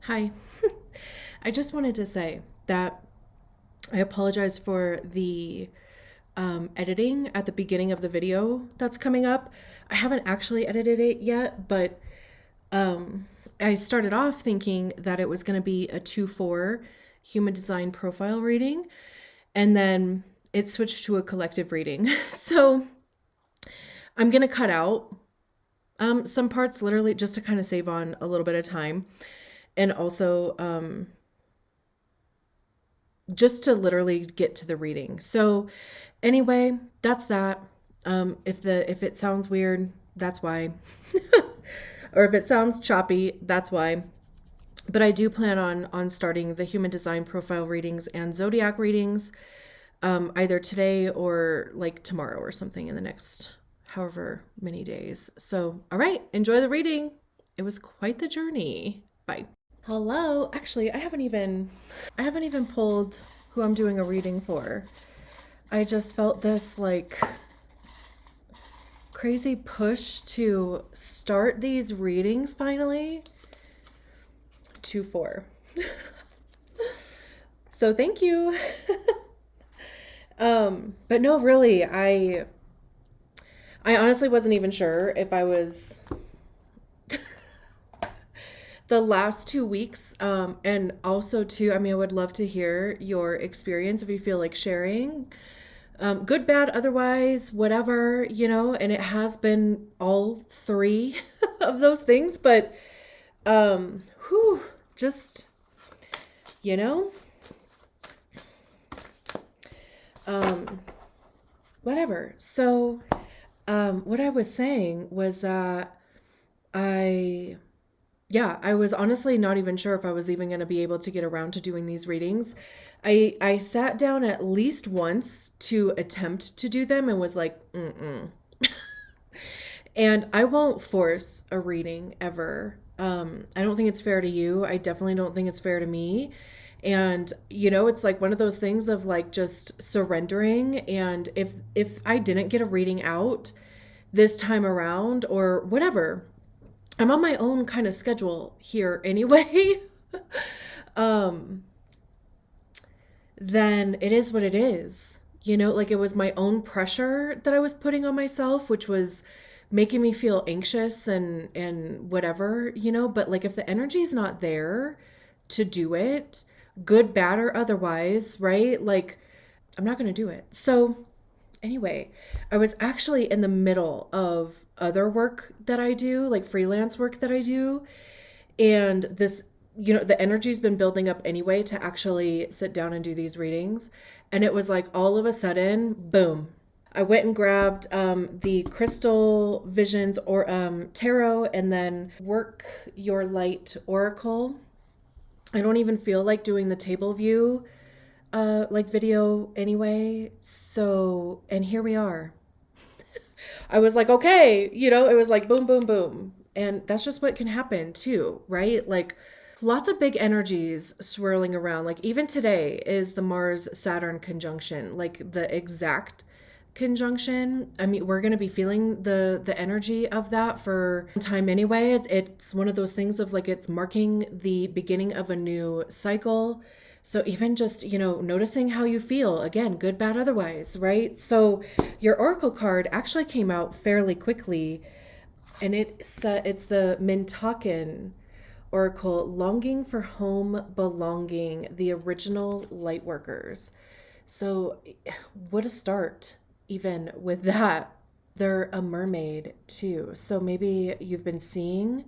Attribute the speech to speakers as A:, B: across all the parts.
A: Hi. I just wanted to say that I apologize for the editing at the beginning of the video that's coming up. I haven't actually edited it yet, but um, I started off thinking that it was going to be a 2-4 human design profile reading, and then it switched to a collective reading. So I'm going to cut out some parts literally just to kind of save on a little bit of time. And also, just to literally get to the reading. So anyway, that's that. If it sounds weird, that's why. Or if it sounds choppy, that's why. But I do plan on starting the human design profile readings and zodiac readings either today or like tomorrow or something in the next however many days. So, all right, enjoy the reading. It was quite the journey. Bye. Hello. Actually, I haven't even pulled who I'm doing a reading for. I just felt this like crazy push to start these readings finally. 2-4. So thank you. But no, really, I honestly wasn't even sure if I was the last 2 weeks. And also too, I mean, I would love to hear your experience if you feel like sharing. Good, bad, otherwise, whatever, and it has been all three of those things, but whew, just, you know, um, whatever. So, what I was saying was that I I was honestly not even sure if I was even going to be able to get around to doing these readings. I sat down at least once to attempt to do them and was like, mm-mm. And I won't force a reading ever. I don't think it's fair to you. I definitely don't think it's fair to me. And it's like one of those things of like just surrendering. And if I didn't get a reading out this time around or whatever, I'm on my own kind of schedule here anyway. um, then it is what it is. Like it was my own pressure that I was putting on myself, which was making me feel anxious and whatever, but like if the energy is not there to do it, good, bad, or otherwise, right? Like I'm not going to do it. So anyway, I was actually in the middle of other work that I do, like freelance work that I do. And this, the energy's been building up anyway to actually sit down and do these readings. And it was like all of a sudden, boom. I went and grabbed the Crystal Visions or Tarot and then Work Your Light Oracle. I don't even feel like doing the table view like video anyway. So, and here we are. I was like, okay, it was like boom, boom, boom. And that's just what can happen too, right? Like lots of big energies swirling around. Like even today is the Mars Saturn conjunction, like the exact conjunction. I mean, we're going to be feeling the energy of that for time anyway. It's one of those things of like it's marking the beginning of a new cycle. So even just, noticing how you feel, again, good, bad, otherwise, right? So your oracle card actually came out fairly quickly, and it's the Mintakan oracle, longing for home, belonging, the original light workers. So what a start even with that. They're a mermaid too. So maybe you've been seeing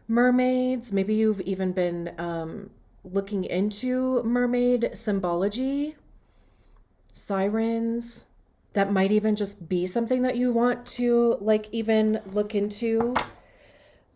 A: mermaids. Maybe you've even been looking into mermaid symbology, sirens. That might even just be something that you want to like even look into.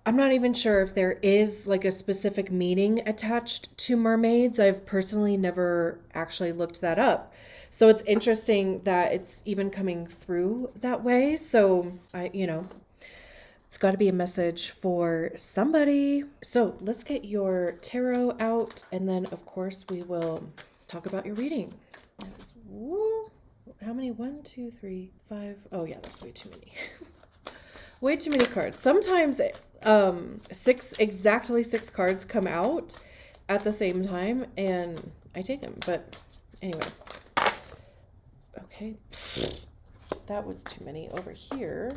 A: I'm not even sure if there is like a specific meaning attached to mermaids. I've personally never actually looked that up. So it's interesting that it's even coming through that way. So it's got to be a message for somebody. So let's get your tarot out. And then, of course, we will talk about your reading. How many? 1, 2, 3, 5. Oh, yeah, that's way too many. Way too many cards. Sometimes exactly 6 cards come out. at the same time, and I take them. But anyway, okay, that was too many over here.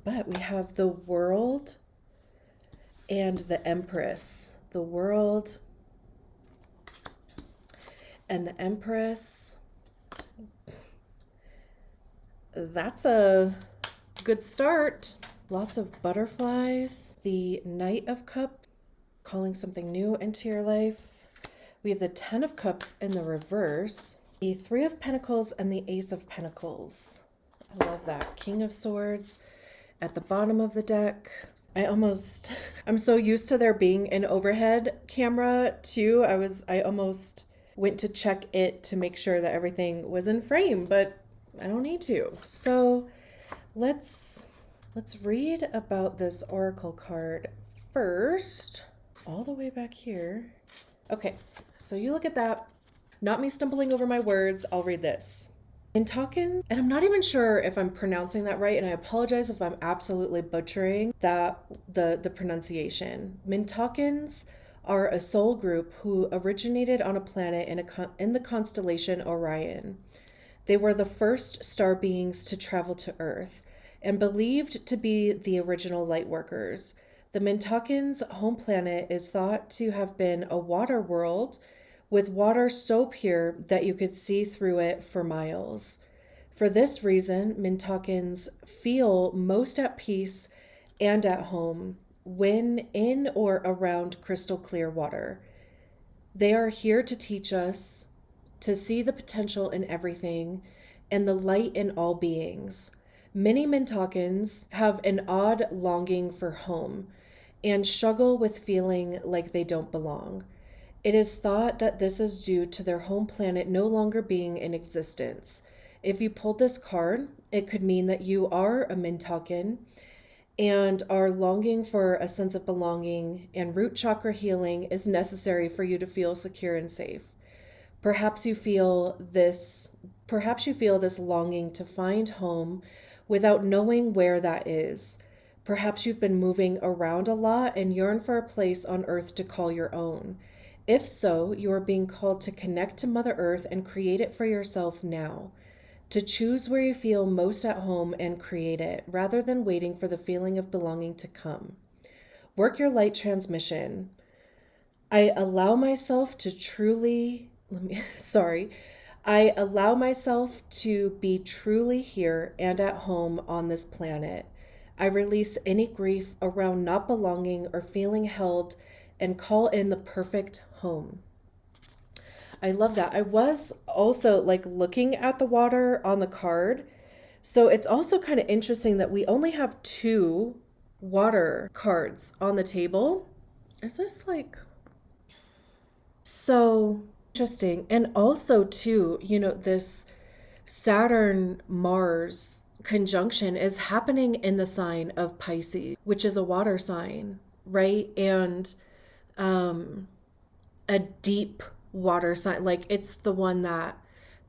A: But we have the World and the Empress. The World and the Empress. That's a good start. Lots of butterflies. The Knight of Cups, calling something new into your life. We have the Ten of Cups in the reverse. The Three of Pentacles and the Ace of Pentacles. I love that. King of Swords at the bottom of the deck. I'm so used to there being an overhead camera too. I almost went to check it to make sure that everything was in frame, but I don't need to. So let's read about this oracle card first, all the way back here. Okay, so you look at that. Not me stumbling over my words. I'll read this. Mintakan, and I'm not even sure if I'm pronouncing that right, and I apologize if I'm absolutely butchering that the pronunciation. Mintakans are a soul group who originated on a planet in the constellation Orion. They were the first star beings to travel to Earth and believed to be the original light workers. The Mintakan's home planet is thought to have been a water world with water so pure that you could see through it for miles. For this reason, Mintakans feel most at peace and at home when in or around crystal clear water. They are here to teach us to see the potential in everything and the light in all beings. Many Mintakans have an odd longing for home and struggle with feeling like they don't belong. It is thought that this is due to their home planet no longer being in existence. If you pulled this card, it could mean that you are a Mintakan and are longing for a sense of belonging, and root chakra healing is necessary for you to feel secure and safe. Perhaps you feel this longing to find home without knowing where that is. Perhaps you've been moving around a lot and yearn for a place on Earth to call your own. If so, you are being called to connect to Mother Earth and create it for yourself now. To choose where you feel most at home and create it, rather than waiting for the feeling of belonging to come. Work your light transmission. I allow myself to be truly here and at home on this planet. I release any grief around not belonging or feeling held and call in the perfect home. I love that. I was also looking at the water on the card. So it's also kind of interesting that we only have 2 water cards on the table. Is this so interesting? And also too, this Saturn Mars conjunction is happening in the sign of Pisces, which is a water sign, right? And a deep water sign, it's the one that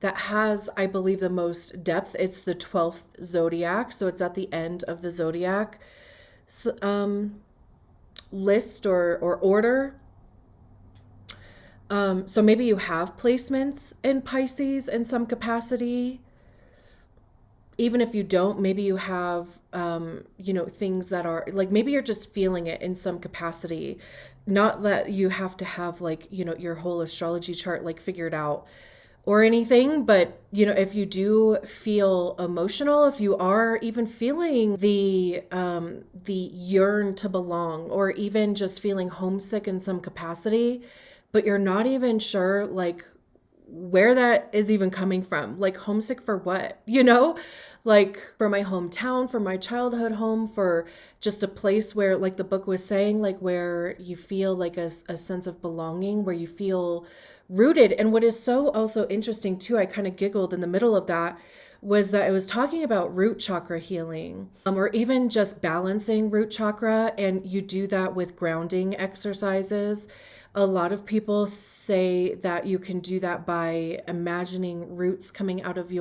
A: has, I believe, the most depth. It's the 12th zodiac, so it's at the end of the zodiac list or order. So maybe you have placements in Pisces in some capacity. Even if you don't, maybe you have, things that are maybe you're just feeling it in some capacity. Not that you have to have your whole astrology chart figured out or anything, but if you do feel emotional, if you are even feeling the yearn to belong, or even just feeling homesick in some capacity, but you're not even sure where that is even coming from. Homesick for what? For my hometown, for my childhood home, for just a place where, the book was saying, where you feel a sense of belonging, where you feel rooted. And what is so also interesting too, I kind of giggled in the middle of that, was that I was talking about root chakra healing, or even just balancing root chakra. And you do that with grounding exercises. A lot of people say that you can do that by imagining roots coming out of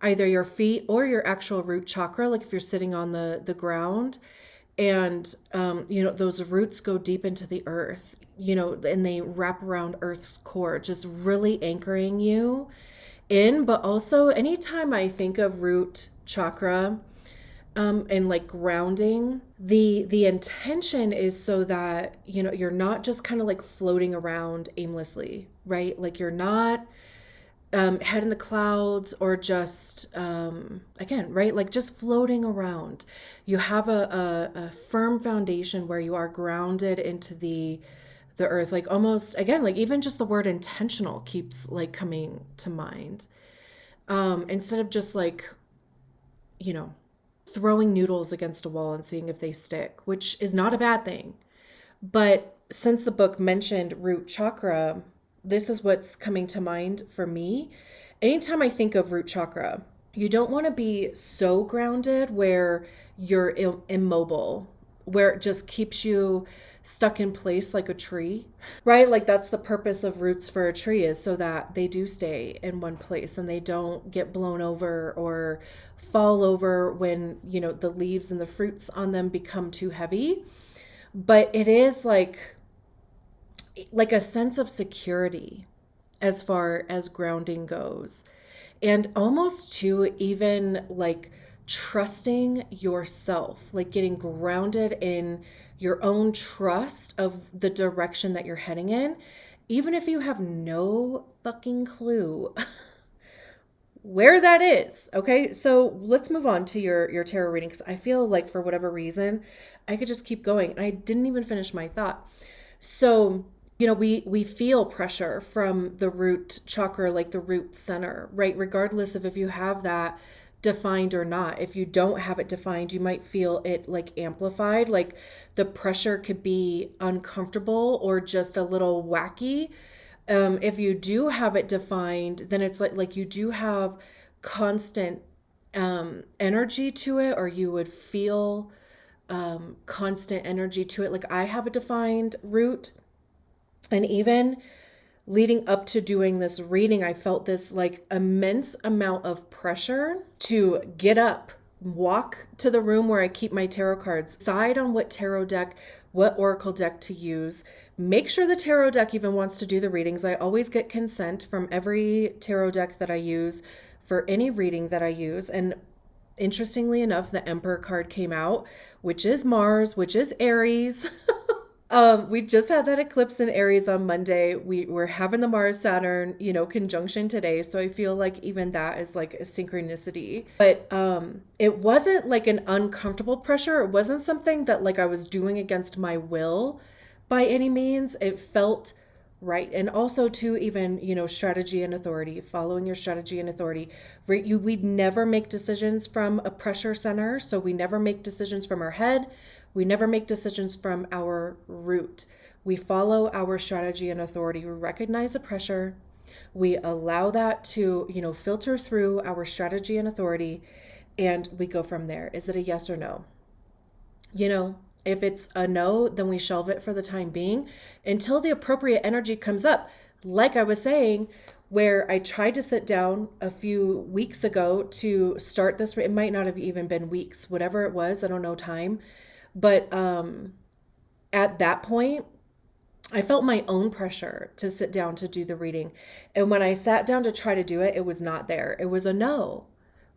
A: either your feet or your actual root chakra, if you're sitting on the ground, And, those roots go deep into the earth, and they wrap around Earth's core, just really anchoring you in. But also, anytime I think of root chakra, and like grounding, the intention is so that you're not just kind of like floating around aimlessly, right? Like you're not head in the clouds, or just again, right, like just floating around. You have a firm foundation where you are grounded into the earth, like almost, again, like even just the word intentional keeps like coming to mind, instead of just like you know throwing noodles against a wall and seeing if they stick, which is not a bad thing. But since the book mentioned root chakra, this is what's coming to mind for me. Anytime I think of root chakra, you don't want to be so grounded where you're immobile, where it just keeps you stuck in place like a tree, right? Like that's the purpose of roots for a tree, is so that they do stay in one place and they don't get blown over or fall over when, the leaves and the fruits on them become too heavy. But it is like a sense of security as far as grounding goes, and almost to even like trusting yourself, like getting grounded in your own trust of the direction that you're heading in, even if you have no fucking clue where that is. Okay, so let's move on to your tarot reading, because I feel like for whatever reason I could just keep going and I didn't even finish my thought. So we feel pressure from the root chakra, like the root center, right? Regardless of if you have that defined or not. If you don't have it defined, you might feel it like amplified. Like the pressure could be uncomfortable or just a little wacky. If you do have it defined, then it's like you do have constant energy to it, or you would feel constant energy to it. Like I have a defined root, and even leading up to doing this reading, I felt this like immense amount of pressure to get up, walk to the room where I keep my tarot cards, decide on what tarot deck, what oracle deck to use, make sure the tarot deck even wants to do the readings. I always get consent from every tarot deck that I use for any reading that I use. And interestingly enough, the Emperor card came out, which is Mars, which is Aries. We just had that eclipse in Aries on Monday. We're having the Mars Saturn, conjunction today. So I feel like even that is like a synchronicity. But it wasn't like an uncomfortable pressure. It wasn't something that like I was doing against my will by any means. It felt right. And also to even, strategy and authority, following your strategy and authority. We'd never make decisions from a pressure center. So we never make decisions from our head. We never make decisions from our root. We follow our strategy and authority. We recognize the pressure. We allow that to, filter through our strategy and authority, and we go from there. Is it a yes or no? If it's a no, then we shelve it for the time being until the appropriate energy comes up. Like I was saying, where I tried to sit down a few weeks ago to start this, it might not have even been weeks, whatever it was, I don't know time. But at that point, I felt my own pressure to sit down to do the reading. And when I sat down to try to do it, it was not there. It was a no,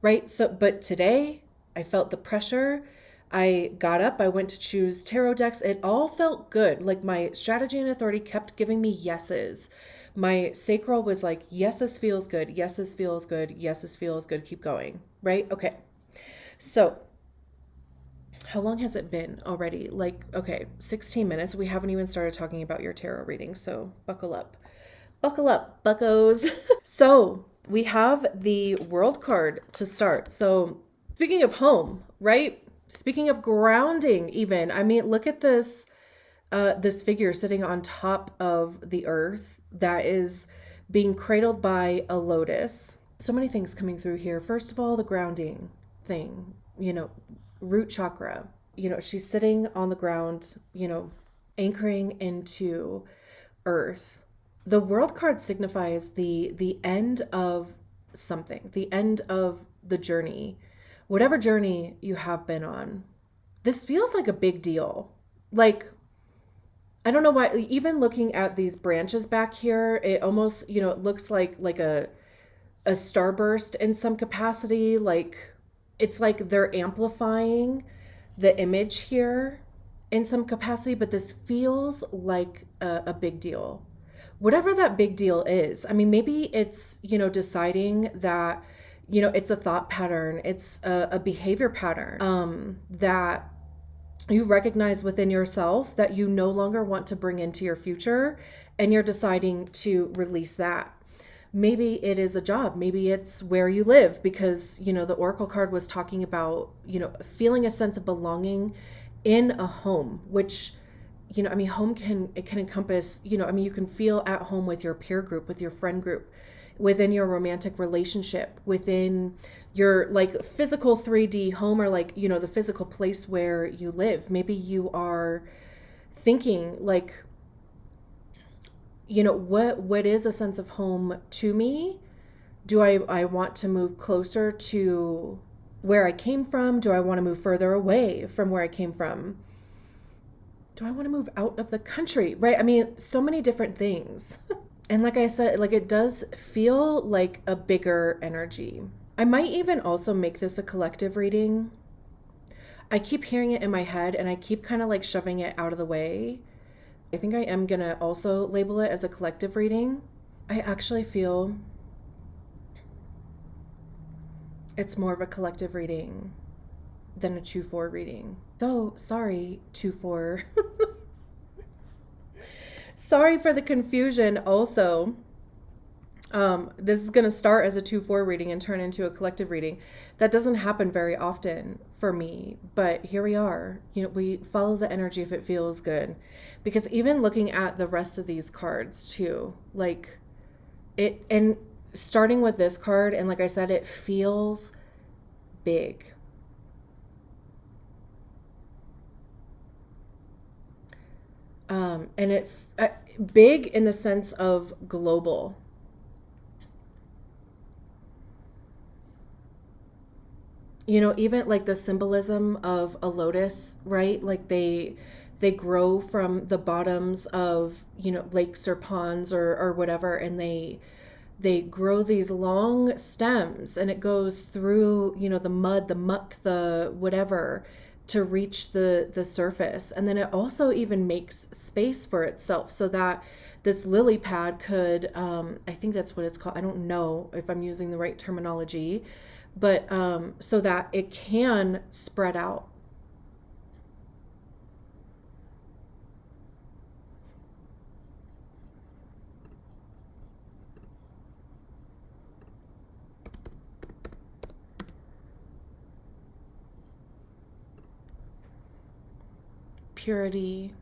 A: right? So, but today I felt the pressure. I got up, I went to choose tarot decks. It all felt good. Like my strategy and authority kept giving me yeses. My sacral was like, yes, this feels good. Yes, this feels good. Yes, this feels good. Keep going, right? Okay. So how long has it been already? Like, okay, 16 minutes. We haven't even started talking about your tarot reading. So buckle up. Buckle up, buckos. So we have the world card to start. So speaking of home, right? Speaking of grounding, even, I mean, look at this, this figure sitting on top of the earth that is being cradled by a lotus. So many things coming through here. First of all, the grounding thing, root chakra. She's sitting on the ground, anchoring into earth. The world card signifies the end of something, the end of the journey, whatever journey you have been on. this feels like a big deal. Like, I don't know why, even looking at these branches back here, it almost, it looks like a starburst in some capacity. Like, it's like they're amplifying the image here in some capacity, but this feels like a big deal. Whatever that big deal is. I mean, maybe it's, deciding that, it's a thought pattern, it's a behavior pattern, that you recognize within yourself that you no longer want to bring into your future, and you're deciding to release that. Maybe it is a job, maybe it's where you live, because the oracle card was talking about feeling a sense of belonging in a home, which I mean, home can encompass, I mean, you can feel at home with your peer group, with your friend group, within your romantic relationship, within your like physical 3D home, or like, the physical place where you live. Maybe you are thinking like, what is a sense of home to me? Do I want to move closer to where I came from? Do I want to move further away from where I came from? Do I want to move out of the country? Right? I mean, so many different things. And like I said, like it does feel like a bigger energy. I might even also make this a collective reading. I keep hearing it in my head and I keep kind of like shoving it out of the way. I think I am going to also label it as a collective reading. I actually feel it's more of a collective reading than a 2-4 reading. So sorry, 2-4. Sorry for the confusion also. This is going to start as a 2-4 reading and turn into a collective reading. That doesn't happen very often for me, but here we are. We follow the energy if it feels good. Because even looking at the rest of these cards too, like it, and starting with this card, and like I said, it feels big. And it's big in the sense of global. Even like the symbolism of a lotus, right? Like they grow from the bottoms of, lakes or ponds or whatever, and they grow these long stems, and it goes through, the mud, the muck, the whatever, to reach the surface. And then it also even makes space for itself, so that this lily pad could, I think that's what it's called, I don't know if I'm using the right terminology, but so that it can spread out. Purity.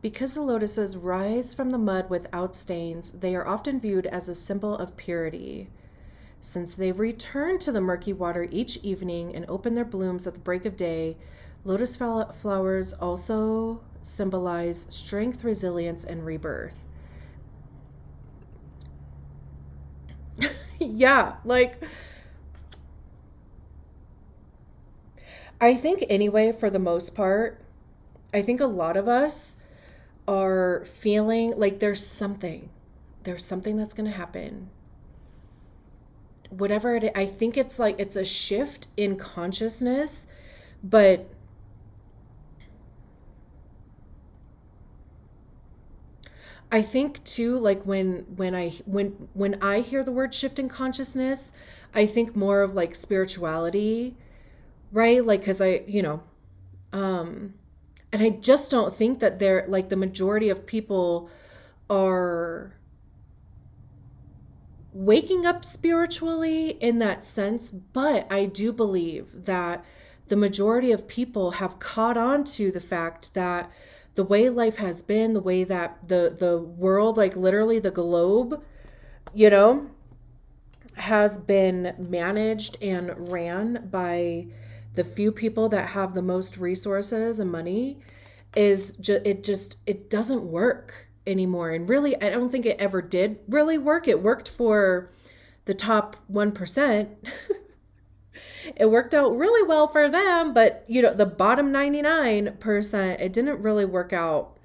A: Because the lotuses rise from the mud without stains, they are often viewed as a symbol of purity. Since they return to the murky water each evening and open their blooms at the break of day, lotus flowers also symbolize strength, resilience, and rebirth. Yeah, like I think anyway, for the most part, I think a lot of us are feeling like there's something that's going to happen. Whatever it is, I think it's like it's a shift in consciousness, but I think too, like when I hear the word shift in consciousness, I think more of like spirituality, right? Like, because um, and I just don't think that they're like the majority of people are waking up spiritually in that sense, but I do believe that the majority of people have caught on to the fact that the way life has been, the way that the world, like literally the globe, you know, has been managed and ran by the few people that have the most resources and money, is it doesn't work anymore. And really, I don't think it ever did really work. It worked for the top 1%, It worked out really well for them, but the bottom 99%, it didn't really work out.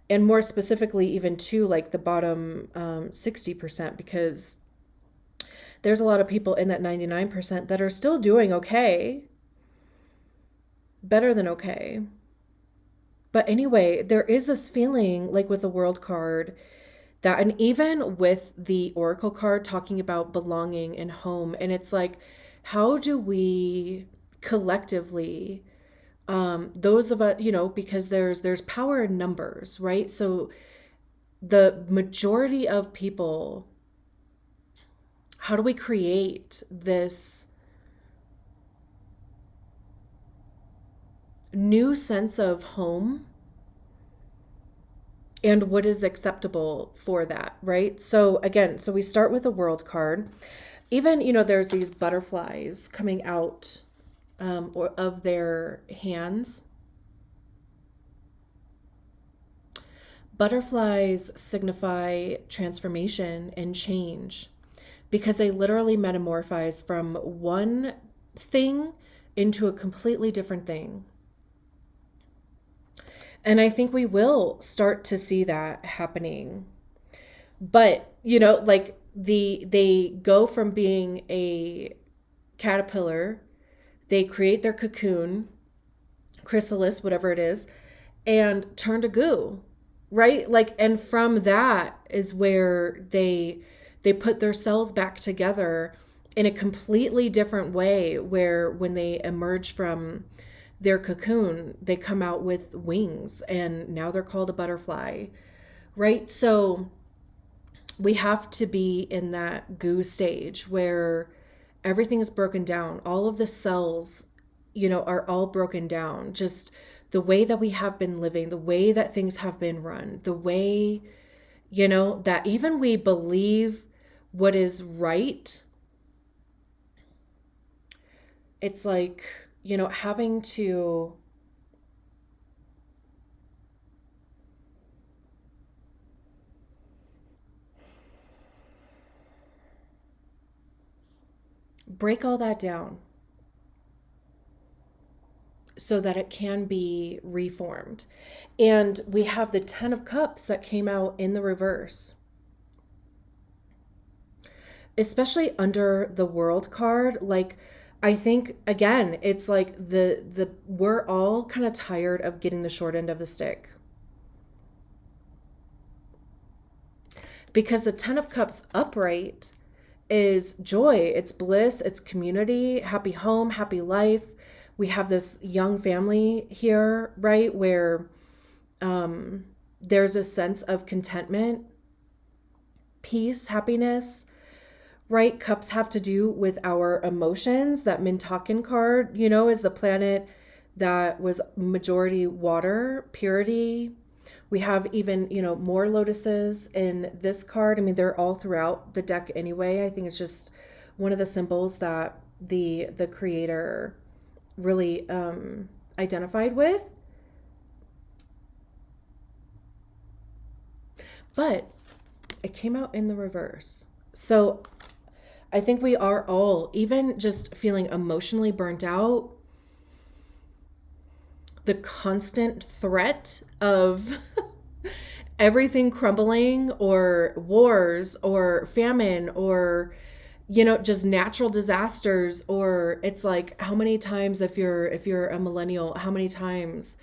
A: And more specifically, even to like the bottom 60%, because there's a lot of people in that 99% that are still doing okay, better than okay. But anyway, there is this feeling like with the world card that, and even with the oracle card talking about belonging and home, and it's like, how do we collectively, those of us, because there's power in numbers, right? So the majority of people, how do we create this new sense of home and what is acceptable for that, right? So again, so we start with a world card. Even, there's these butterflies coming out or of their hands. Butterflies signify transformation and change because they literally metamorphose from one thing into a completely different thing. And I think we will start to see that happening. But, like they go from being a caterpillar, they create their cocoon, chrysalis, whatever it is, and turn to goo, right? Like, and from that is where they put their cells back together in a completely different way, where when they emerge from their cocoon, they come out with wings and now they're called a butterfly, right? So we have to be in that goo stage where everything is broken down. All of the cells, are all broken down. Just the way that we have been living, the way that things have been run, the way, that even we believe what is right. It's like, having to break all that down so that it can be reformed. And we have the 10 of Cups that came out in the reverse. Especially under the World card, like, I think again, it's like the we're all kind of tired of getting the short end of the stick. Because the 10 of Cups upright is joy, it's bliss, it's community, happy home, happy life. We have this young family here, right? Where there's a sense of contentment, peace, happiness, right? Cups have to do with our emotions. That Mintakan card, is the planet that was majority water, purity. We have even, more lotuses in this card. I mean, they're all throughout the deck anyway. I think it's just one of the symbols that the creator really identified with. But it came out in the reverse. So I think we are all, even just feeling emotionally burnt out, the constant threat of everything crumbling, or wars or famine, or just natural disasters. Or it's like, how many times, if you're a millennial, how many times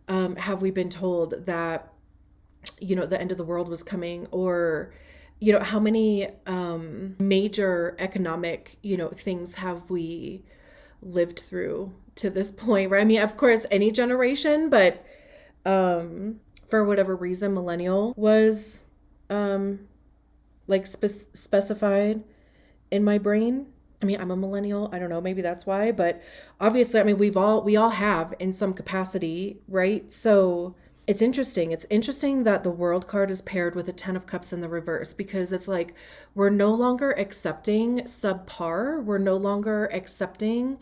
A: have we been told that the end of the world was coming? Or how many major economic things have we lived through to this point, right? I mean, of course, any generation, but for whatever reason, millennial was specified in my brain. I mean, I'm a millennial. I don't know, maybe that's why, but obviously, I mean, we all have in some capacity, right? So it's interesting. It's interesting that the World card is paired with a 10 of Cups in the reverse, because it's like, we're no longer accepting subpar. We're no longer accepting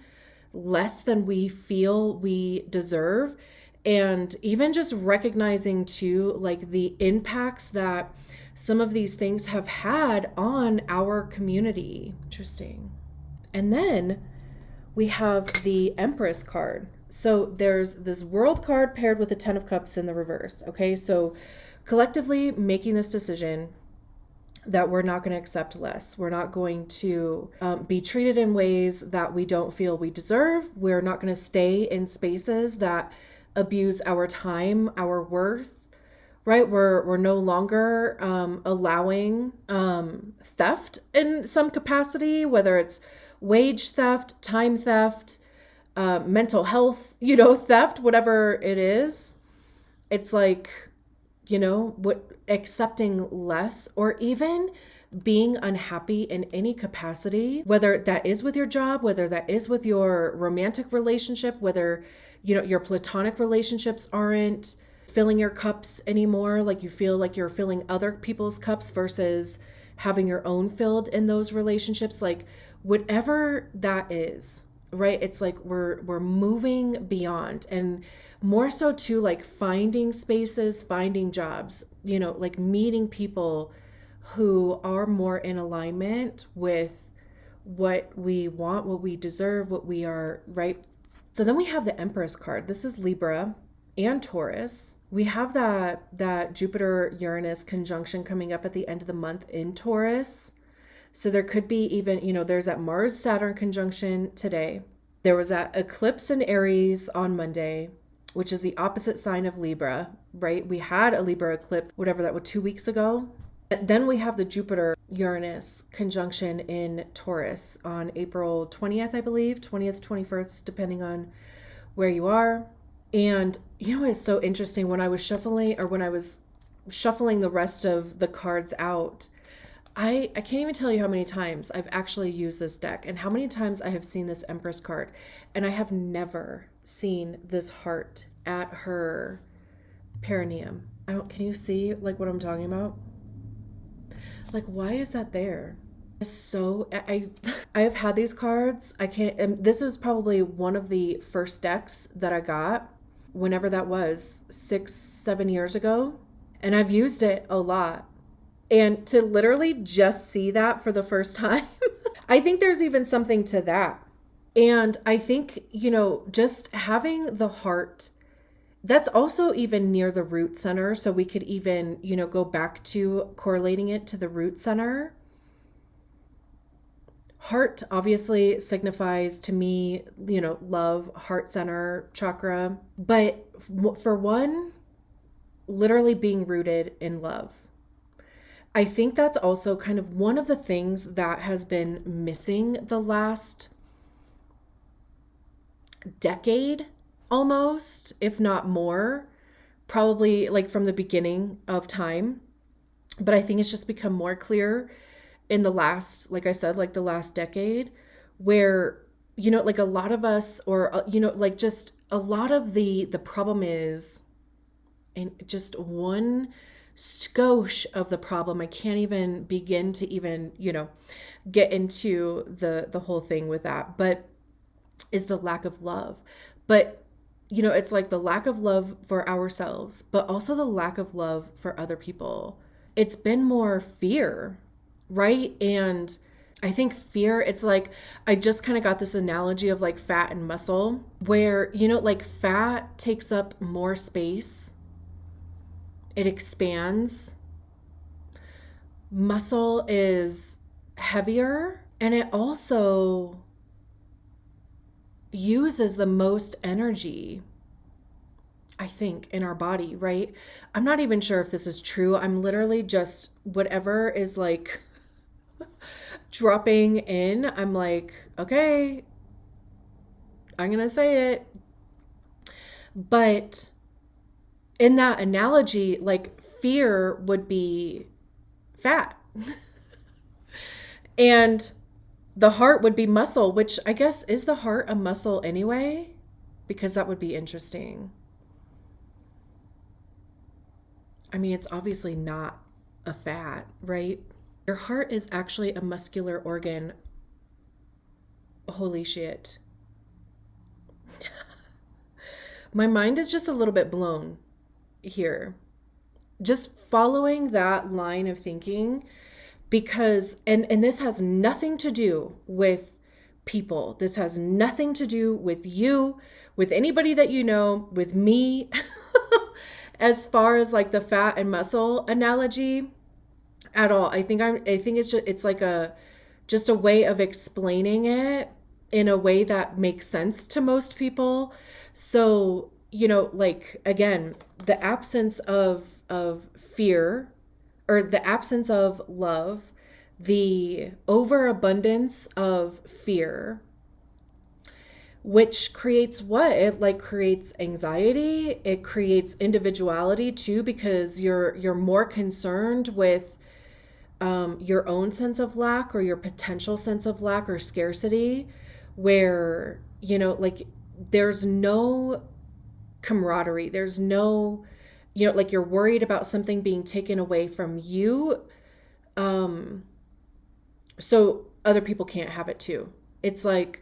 A: less than we feel we deserve. And even just recognizing too, like, the impacts that some of these things have had on our community. Interesting. And then we have the Empress card. So there's this World card paired with the Ten of Cups in the reverse. Okay, so collectively making this decision that we're not going to accept less. We're not going to be treated in ways that we don't feel we deserve. We're not going to stay in spaces that abuse our time, our worth, right? We're no longer allowing theft in some capacity, whether it's wage theft, time theft, mental health, theft, whatever it is. It's like, what accepting less, or even being unhappy in any capacity, whether that is with your job, whether that is with your romantic relationship, whether, your platonic relationships aren't filling your cups anymore. Like you feel like you're filling other people's cups versus having your own filled in those relationships. Like whatever that is, right? It's like we're moving beyond, and more so too, like finding spaces, finding jobs, like meeting people who are more in alignment with what we want, what we deserve, what we are, right? So then we have the Empress card. This is Libra and Taurus. We have that Jupiter Uranus conjunction coming up at the end of the month in Taurus. So there could be even, there's that Mars Saturn conjunction today. There was that eclipse in Aries on Monday, which is the opposite sign of Libra, right? We had a Libra eclipse, whatever that was, 2 weeks ago. And then we have the Jupiter Uranus conjunction in Taurus on April 20th, I believe, 20th, 21st, depending on where you are. And what is so interesting, when I was shuffling the rest of the cards out, I can't even tell you how many times I've actually used this deck and how many times I have seen this Empress card, and I have never seen this heart at her perineum. Can you see like what I'm talking about? Like, why is that there? So I have had these cards. I can't, and this is probably one of the first decks that I got, whenever that was, 6-7 years ago. And I've used it a lot. And to literally just see that for the first time, I think there's even something to that. And I think, just having the heart, that's also even near the root center. So we could even, go back to correlating it to the root center. Heart obviously signifies to me, love, heart center, chakra. But for one, literally being rooted in love. I think that's also kind of one of the things that has been missing the last decade almost, if not more, probably like from the beginning of time. But I think it's just become more clear in the last, like I said, like the last decade, where, like a lot of us, or, like just a lot of the problem is, and just one skosh of the problem, I can't even begin to even, get into the whole thing with that, but is the lack of love. But, it's like the lack of love for ourselves, but also the lack of love for other people. It's been more fear, right? And I think fear, it's like, I just kind of got this analogy of like fat and muscle, where, like fat takes up more space. It expands. Muscle is heavier, and it also uses the most energy, I think, in our body, right? I'm not even sure if this is true. I'm literally just whatever is like dropping in. I'm like, okay, I'm going to say it. But in that analogy, like fear would be fat. And the heart would be muscle, which I guess, is the heart a muscle anyway? Because that would be interesting. I mean, it's obviously not a fat, right? Your heart is actually a muscular organ. Holy shit. My mind is just a little bit blown here. Just following that line of thinking, because, and this has nothing to do with people. This has nothing to do with you, with anybody that you know, with me. As far as like the fat and muscle analogy at all. I think it's like just a way of explaining it in a way that makes sense to most people. So, like again, the absence of fear, or the absence of love, the overabundance of fear, which creates what? It like creates anxiety, it creates individuality too, because you're more concerned with your own sense of lack, or your potential sense of lack or scarcity, where, like there's no camaraderie. There's no, like you're worried about something being taken away from you. Um, so other people can't have it too. It's like,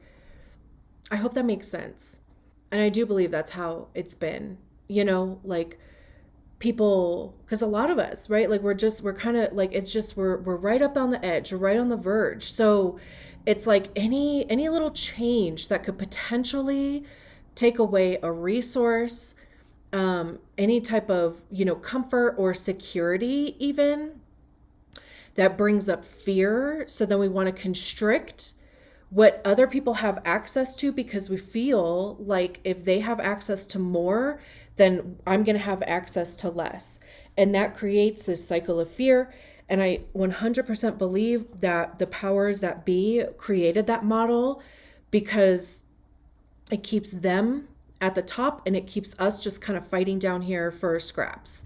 A: I hope that makes sense. And I do believe that's how it's been, like people, because a lot of us, right, like we're kind of like, it's just we're right up on the edge, we're right on the verge. So it's like any little change that could potentially take away a resource, any type of comfort or security, even, that brings up fear. So then we want to constrict what other people have access to, because we feel like if they have access to more, then I'm going to have access to less. And that creates this cycle of fear. And I 100% believe that the powers that be created that model because it keeps them at the top and it keeps us just kind of fighting down here for scraps.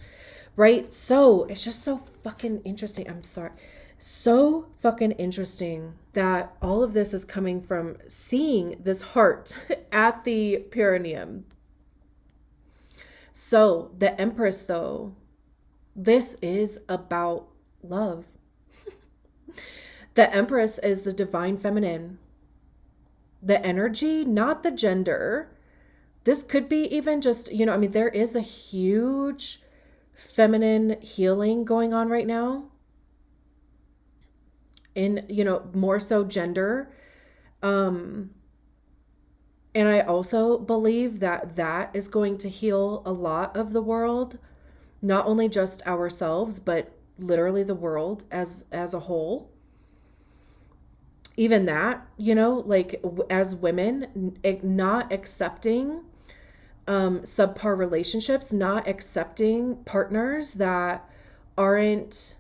A: Right? So it's just so fucking interesting. I'm sorry. So fucking interesting that all of this is coming from seeing this heart at the perineum. So the Empress, though, this is about love. The Empress is the divine feminine. The energy, not the gender. This could be even just, there is a huge feminine healing going on right now in, more so gender. And I also believe that that is going to heal a lot of the world, not only just ourselves, but literally the world as a whole. Even that, like as women, not accepting subpar relationships, not accepting partners that aren't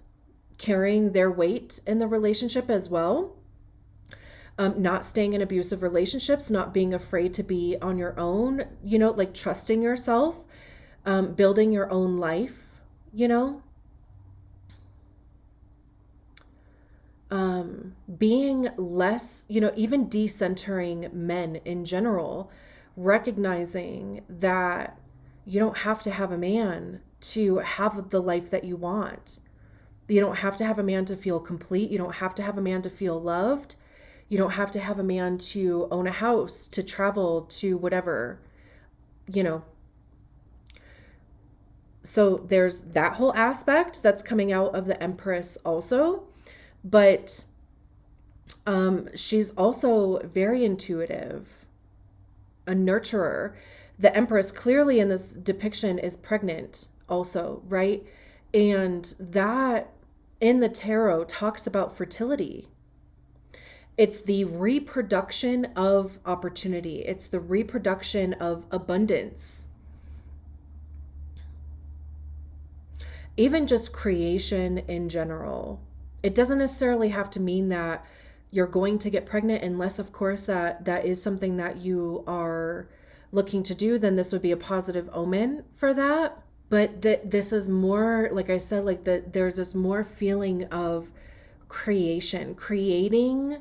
A: carrying their weight in the relationship as well. Not staying in abusive relationships, not being afraid to be on your own, like trusting yourself, building your own life, being less, even decentering men in general, recognizing that you don't have to have a man to have the life that you want. You don't have to have a man to feel complete. You don't have to have a man to feel loved. You don't have to have a man to own a house, to travel, to whatever, So there's that whole aspect that's coming out of the Empress also. But she's also very intuitive, a nurturer. The Empress clearly in this depiction is pregnant also, right? And that in the tarot talks about fertility. It's the reproduction of opportunity. It's the reproduction of abundance. Even just creation in general. It doesn't necessarily have to mean that you're going to get pregnant, unless of course that is something that you are looking to do, then this would be a positive omen for that. But this is more, like I said, like there's this more feeling of creation, creating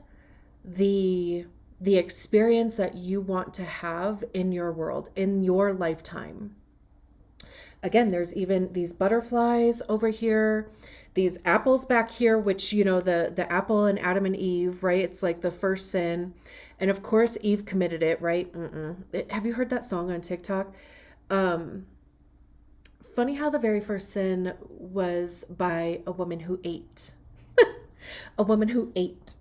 A: the experience that you want to have in your world, in your lifetime. Again, there's even these butterflies over here, these apples back here, which, the apple and Adam and Eve, right? It's like the first sin. And of course, Eve committed it, right? Have you heard that song on TikTok? Funny how the very first sin was by a woman who ate. A woman who ate.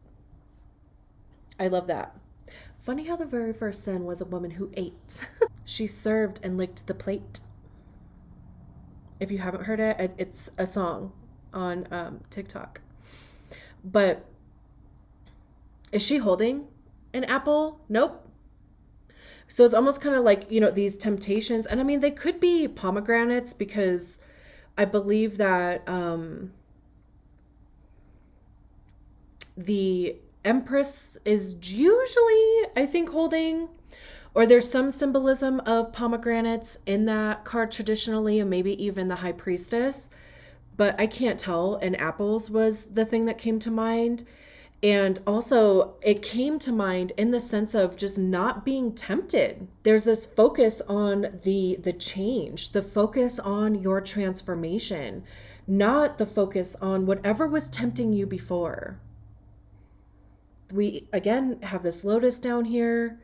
A: I love that. funny how the very first sin was a woman who ate. She served and licked the plate. If you haven't heard it, it's a song on TikTok. But is she holding an apple? Nope. So it's almost kind of like, these temptations. And I mean, they could be pomegranates because I believe that the Empress is usually, I think, holding, or there's some symbolism of pomegranates in that card traditionally, and maybe even the High Priestess. But I can't tell. And apples was the thing that came to mind. And also, it came to mind in the sense of just not being tempted. There's this focus on the change, the focus on your transformation, not the focus on whatever was tempting you before. We, again, have this lotus down here.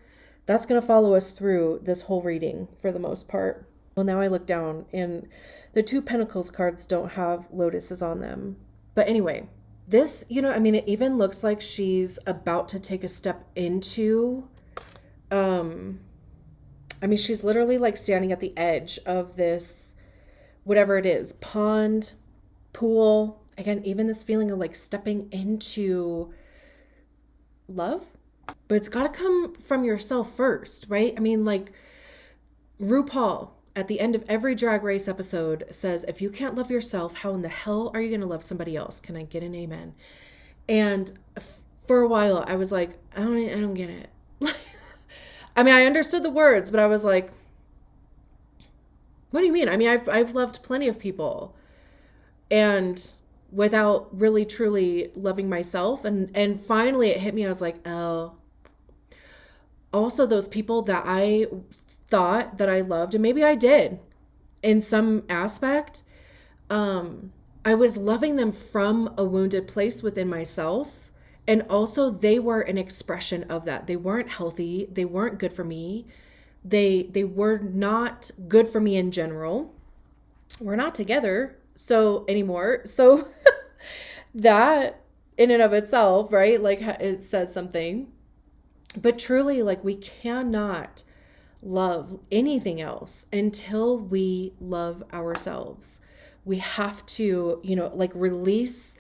A: That's going to follow us through this whole reading for the most part. Well, now I look down and the two Pentacles cards don't have lotuses on them. But anyway, this, it even looks like she's about to take a step into, she's literally like standing at the edge of this, whatever it is, pond, pool. Again, even this feeling of like stepping into love, but it's got to come from yourself first, right? I mean, like RuPaul at the end of every Drag Race episode says, if you can't love yourself, how in the hell are you going to love somebody else? Can I get an amen? And for a while I was like, I don't get it. I mean, I understood the words, but I was like, what do you mean? I mean, I've loved plenty of people, and without really truly loving myself. And finally it hit me. I was like, oh, also those people that I thought that I loved, and maybe I did in some aspect, I was loving them from a wounded place within myself. And also they were an expression of that. They weren't healthy. They weren't good for me. They were not good for me in general. We're not together anymore. So that in and of itself, right? Like it says something. But truly, like, we cannot love anything else until we love ourselves. We have to, like, release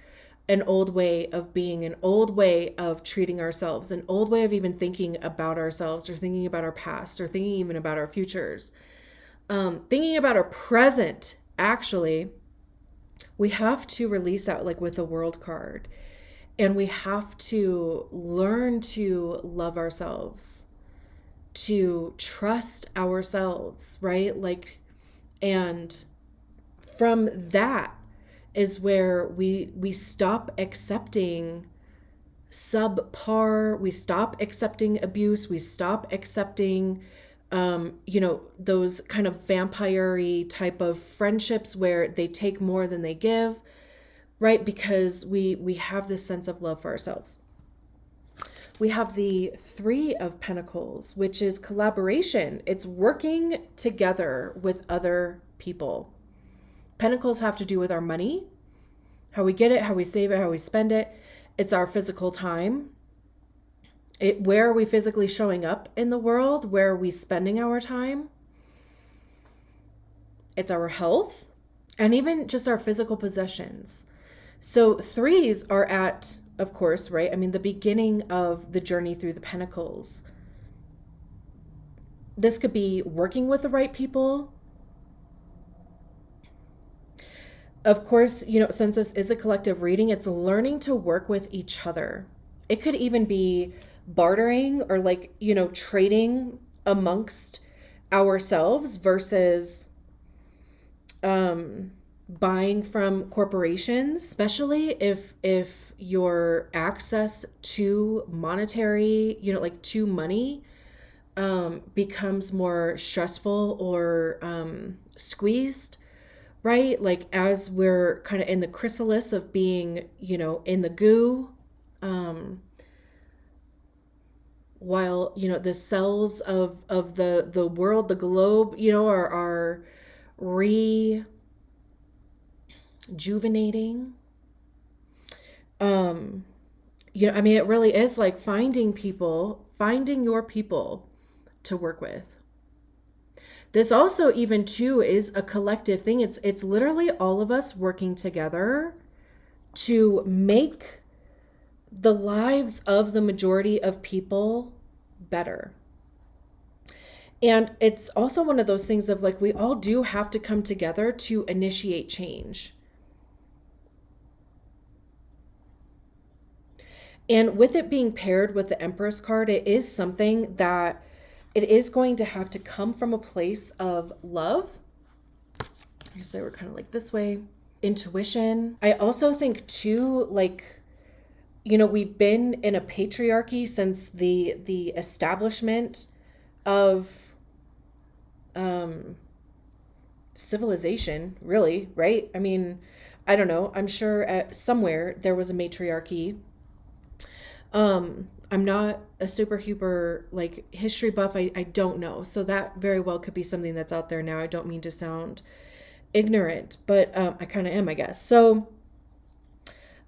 A: an old way of being, an old way of treating ourselves, an old way of even thinking about ourselves, or thinking about our past, or thinking even about our futures, thinking about our present. Actually, we have to release that, like with the World card. And we have to learn to love ourselves, to trust ourselves, right? Like, and from that is where we stop accepting subpar, we stop accepting abuse, we stop accepting, those kind of vampire-y type of friendships where they take more than they give. Right? Because we have this sense of love for ourselves. We have the Three of Pentacles, which is collaboration. It's working together with other people. Pentacles have to do with our money, how we get it, how we save it, how we spend it. It's our physical time. Where are we physically showing up in the world? Where are we spending our time? It's our health, and even just our physical possessions. So threes are at, of course, right? I mean, the beginning of the journey through the Pentacles. This could be working with the right people. Of course, since this is a collective reading, it's learning to work with each other. It could even be bartering, or like, trading amongst ourselves versus buying from corporations, especially if your access to monetary, like to money, becomes more stressful or squeezed, right? Like as we're kind of in the chrysalis of being, in the goo, while, the cells of the world, the globe, are rejuvenating. It really is like finding people finding your people to work with. This also even too is a collective thing. It's literally all of us working together to make the lives of the majority of people better. And it's also one of those things of like, we all do have to come together to initiate change. And with it being paired with the Empress card, it is something that it is going to have to come from a place of love. I say we're kind of like this way, intuition. I also think too, like, you know, we've been in a patriarchy since the establishment of civilization, really, right? I mean, I don't know. I'm sure at somewhere there was a matriarchy. I'm not a super huber like history buff. I don't know. So that very well could be something that's out there now. I don't mean to sound ignorant, but I kind of am, I guess. So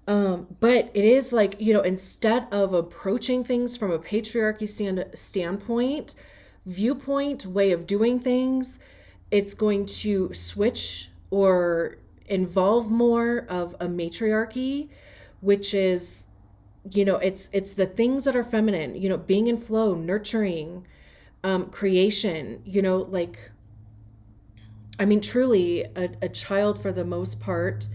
A: but it is like, you know, instead of approaching things from a patriarchy standpoint, viewpoint, way of doing things, it's going to switch or involve more of a matriarchy, which is, you know, it's the things that are feminine, you know, being in flow, nurturing, creation, you know, like, I mean, truly a child for the most part,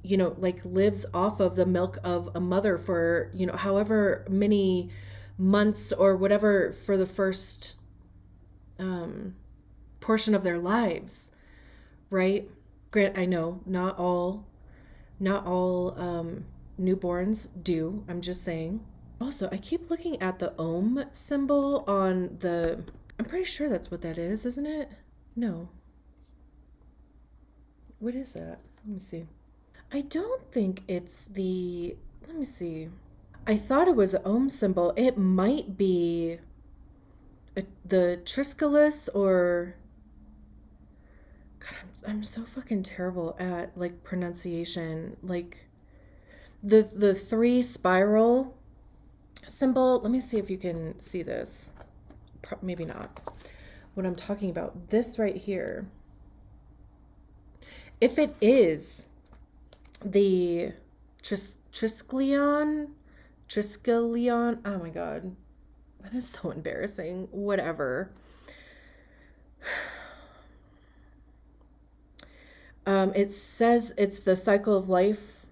A: you know, like lives off of the milk of a mother for, you know, however many months or whatever for the first portion of their lives, right? Grant, I know not all newborns do. I'm just saying. Also, I keep looking at the Om symbol on the, I'm pretty sure that's what that is, isn't it? No. What is that? Let me see. I don't think it's the, let me see. I thought it was an Om symbol. It might be the Triskelus or, God, I'm so fucking terrible at like pronunciation. Like the three spiral symbol. Let me see if you can see this. Maybe not. What I'm talking about, this right here. If it is the Triskelion, oh my God, that is so embarrassing. Whatever. It says it's the cycle of life,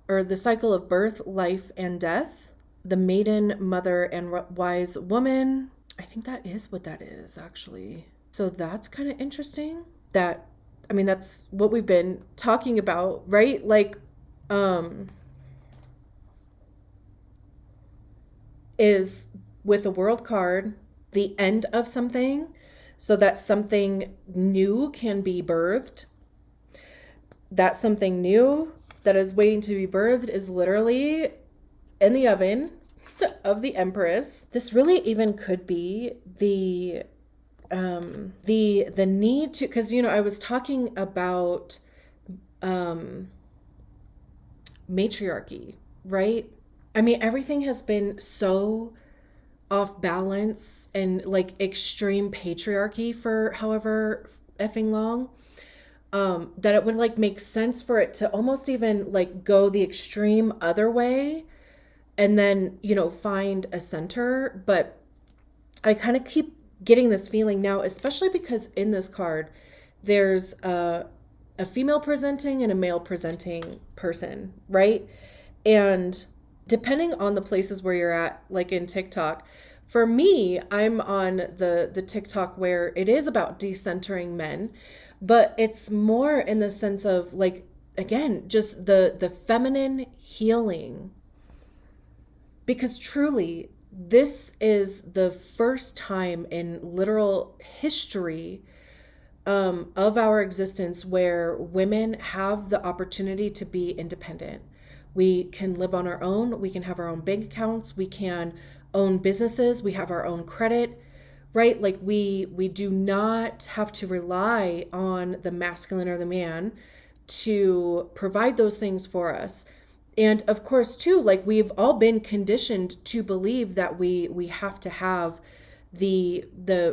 A: or the cycle of birth, life, and death. The maiden, mother, and wise woman. I think that is what that is, actually. So that's kind of interesting. That, I mean, that's what we've been talking about, right? Like, is with a world card, the end of something, so that something new can be birthed. That something new that is waiting to be birthed is literally in the oven of the Empress. This really even could be the need to, because, you know, I was talking about matriarchy, right? I mean, everything has been so off balance and like extreme patriarchy for however effing long, that it would like make sense for it to almost even like go the extreme other way and then, you know, find a center. But I kind of keep getting this feeling now, especially because in this card, there's a female presenting and a male presenting person, right? And depending on the places where you're at, like in TikTok, for me, I'm on the TikTok where it is about decentering men, but it's more in the sense of like, again, just the feminine healing. Because truly, this is the first time in literal history of our existence where women have the opportunity to be independent. We can live on our own. We can have our own bank accounts. We can own businesses. We have our own credit, right? Like we do not have to rely on the masculine or the man to provide those things for us. And of course, too, like we've all been conditioned to believe that we have to have the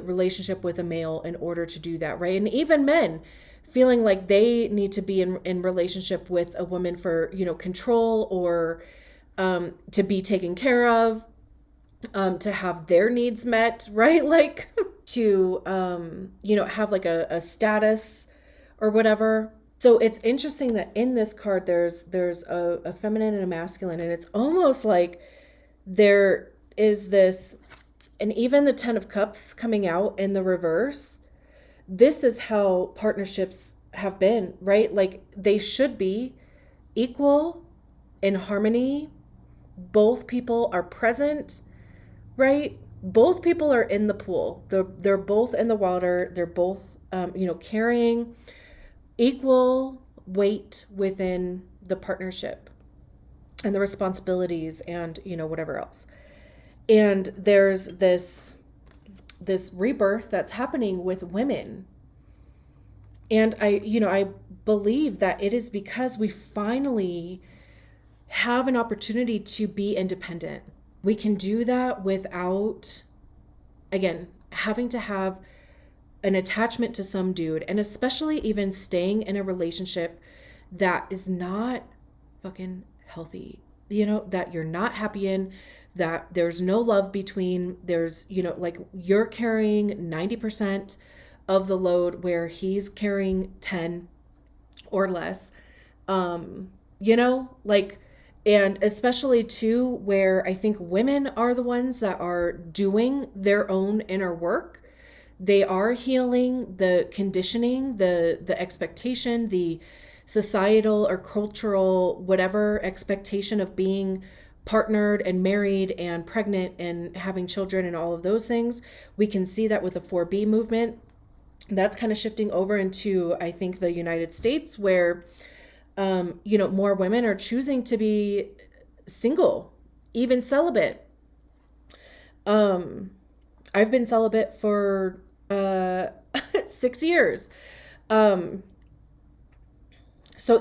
A: relationship with a male in order to do that, right? And even men feeling like they need to be in relationship with a woman for, control, or to be taken care of, to have their needs met, right? Like to, have like a status or whatever. So it's interesting that in this card, there's a feminine and a masculine, and it's almost like there is this, and even the 10 of Cups coming out in the reverse. This is how partnerships have been, right? Like they should be equal, in harmony. Both people are present, right? Both people are in the pool. They're both in the water. They're both, carrying equal weight within the partnership and the responsibilities and, whatever else. And there's this rebirth that's happening with women. And I believe that it is because we finally have an opportunity to be independent. We can do that without, again, having to have an attachment to some dude, and especially even staying in a relationship that is not fucking healthy, that you're not happy in, that there's no love between, there's, like you're carrying 90% of the load where he's carrying 10 or less, like, and especially too, where I think women are the ones that are doing their own inner work. They are healing the conditioning, the expectation, the societal or cultural, whatever expectation of being partnered and married and pregnant and having children and all of those things. We can see that with the 4B movement. That's kind of shifting over into, I think, the United States, where, more women are choosing to be single, even celibate. I've been celibate for 6 years. So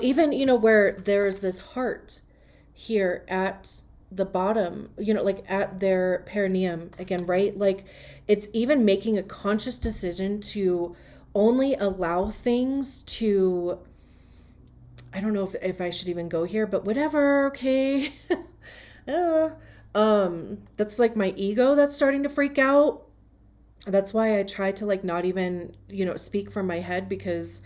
A: even, where there's this heart here at the bottom, like at their perineum again, right? Like it's even making a conscious decision to only allow things to, I don't know if I should even go here, but whatever, okay. That's like my ego that's starting to freak out. That's why I try to like not even, speak from my head because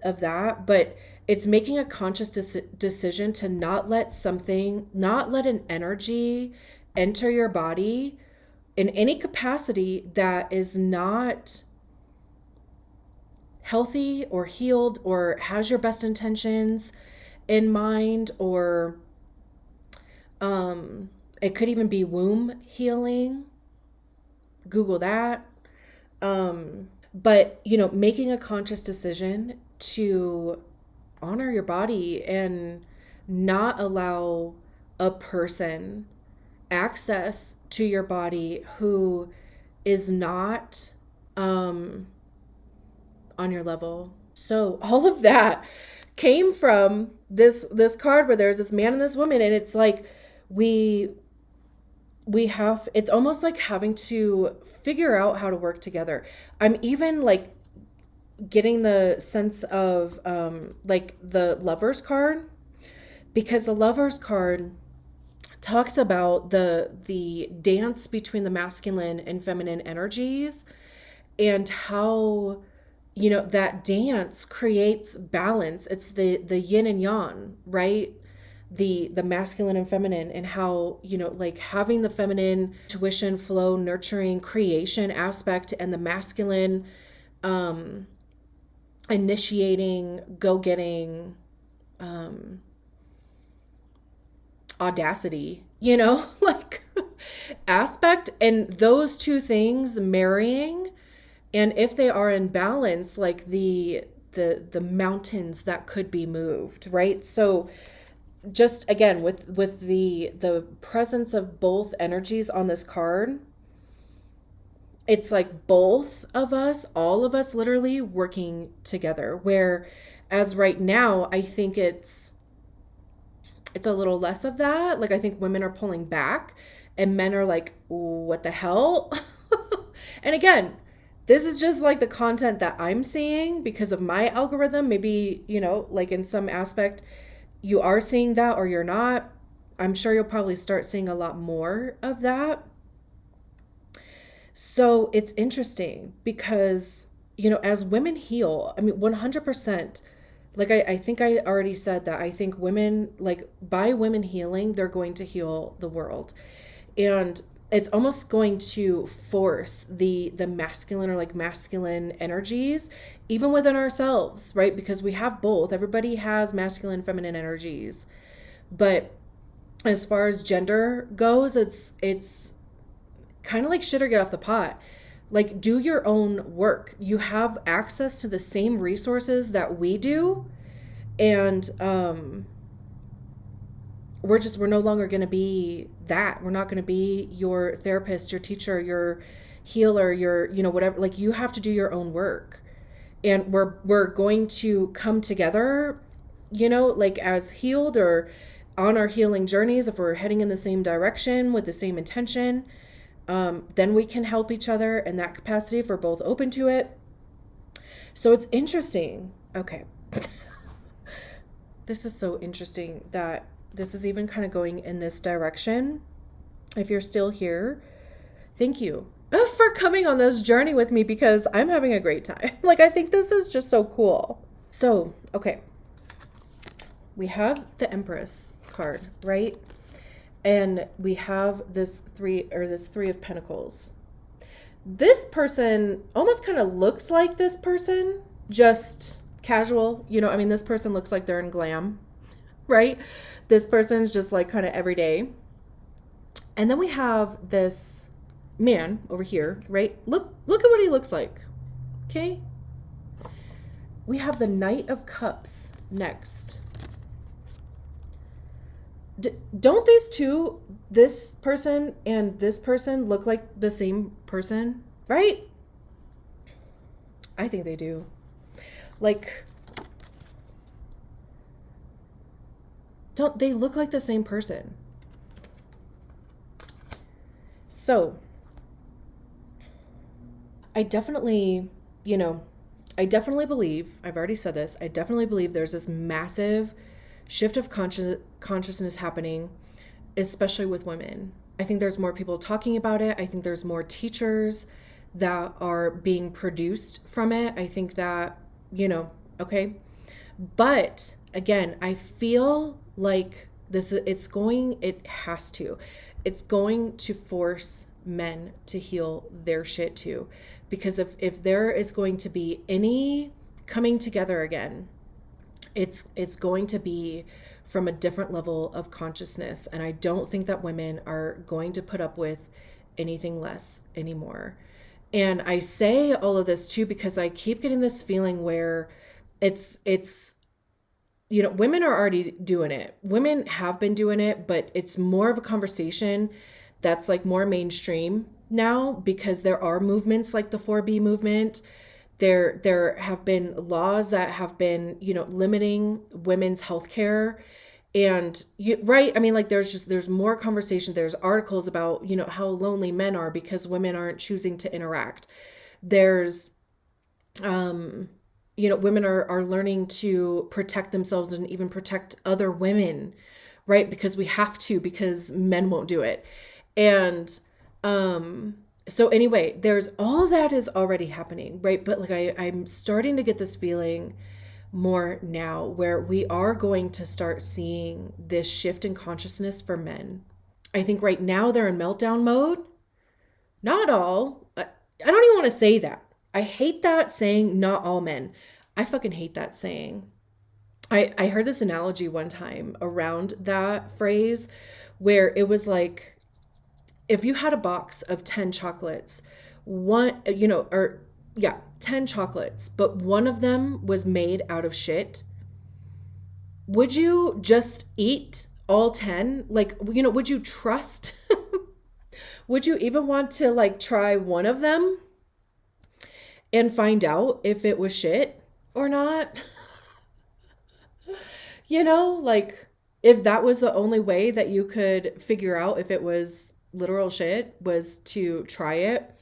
A: of that. But it's making a conscious decision to not let an energy enter your body in any capacity that is not healthy or healed or has your best intentions in mind, or it could even be womb healing. Google that. But, making a conscious decision to honor your body and not allow a person access to your body who is not on your level. So all of that came from this card where there's this man and this woman, and it's like it's almost like having to figure out how to work together. I'm even like getting the sense of like the Lovers card, because the Lovers card talks about the dance between the masculine and feminine energies, and how that dance creates balance. It's the yin and yang, right? The masculine and feminine, and how like having the feminine intuition, flow, nurturing, creation aspect, and the masculine initiating, go-getting, audacity, like aspect, and those two things marrying. And if they are in balance, like the mountains that could be moved, right? So just again, with the presence of both energies on this card, it's like both of us, all of us literally working together. Where as right now, I think it's it's a little less of that. Like I think women are pulling back and men are like, what the hell? And again, this is just like the content that I'm seeing because of my algorithm. Maybe, like in some aspect, you are seeing that or you're not. I'm sure you'll probably start seeing a lot more of that. So it's interesting because, as women heal, I mean, 100%, like I think I already said that I think women, like by women healing, they're going to heal the world. And it's almost going to force the masculine or like masculine energies even within ourselves, right? Because we have both. Everybody has masculine, feminine energies. But as far as gender goes, it's kind of like shit or get off the pot. Like do your own work. You have access to the same resources that we do. And we're no longer going to be that. We're not going to be your therapist, your teacher, your healer, your, whatever. Like you have to do your own work. And we're going to come together, like as healed or on our healing journeys. If we're heading in the same direction with the same intention, then we can help each other in that capacity if we're both open to it. So it's interesting. Okay. This is so interesting that this is even kind of going in this direction. If you're still here, thank you for coming on this journey with me because I'm having a great time. Like, I think this is just so cool. So, okay. We have the Empress card, right? And we have this three of Pentacles. This person almost kind of looks like this person, just casual. This person looks like they're in glam, right? This person's just like kind of everyday. And then we have this man over here, right? Look at what he looks like. Okay? We have the Knight of Cups next. Don't these two, this person and this person, look like the same person, right? I think they do. Like, don't they look like the same person? So, I definitely believe, I've already said this, I definitely believe there's this massive shift of consciousness happening, especially with women. I think there's more people talking about it. I think there's more teachers that are being produced from it. I think that, okay. But again, I feel like it's going to force men to heal their shit too. Because if there is going to be any coming together again, it's going to be from a different level of consciousness. And I don't think that women are going to put up with anything less anymore. And I say all of this too because I keep getting this feeling where it's women are already doing it. Women have been doing it, but it's more of a conversation that's like more mainstream now because there are movements like the 4B movement. There have been laws that have been, limiting women's healthcare. And right, I mean, like there's more conversation. There's articles about, how lonely men are because women aren't choosing to interact. There's, women are learning to protect themselves and even protect other women, right? Because we have to, because men won't do it. And, so anyway, there's all that is already happening, right? But like I'm starting to get this feeling more now where we are going to start seeing this shift in consciousness for men. I think right now they're in meltdown mode. Not all. I don't even want to say that. I hate that saying, not all men. I fucking hate that saying. I heard this analogy one time around that phrase where it was like, if you had a box of 10 chocolates, 10 chocolates, but one of them was made out of shit, would you just eat all 10? Like, would you trust? Would you even want to like try one of them and find out if it was shit or not? Like, if that was the only way that you could figure out if it was literal shit, was to try it,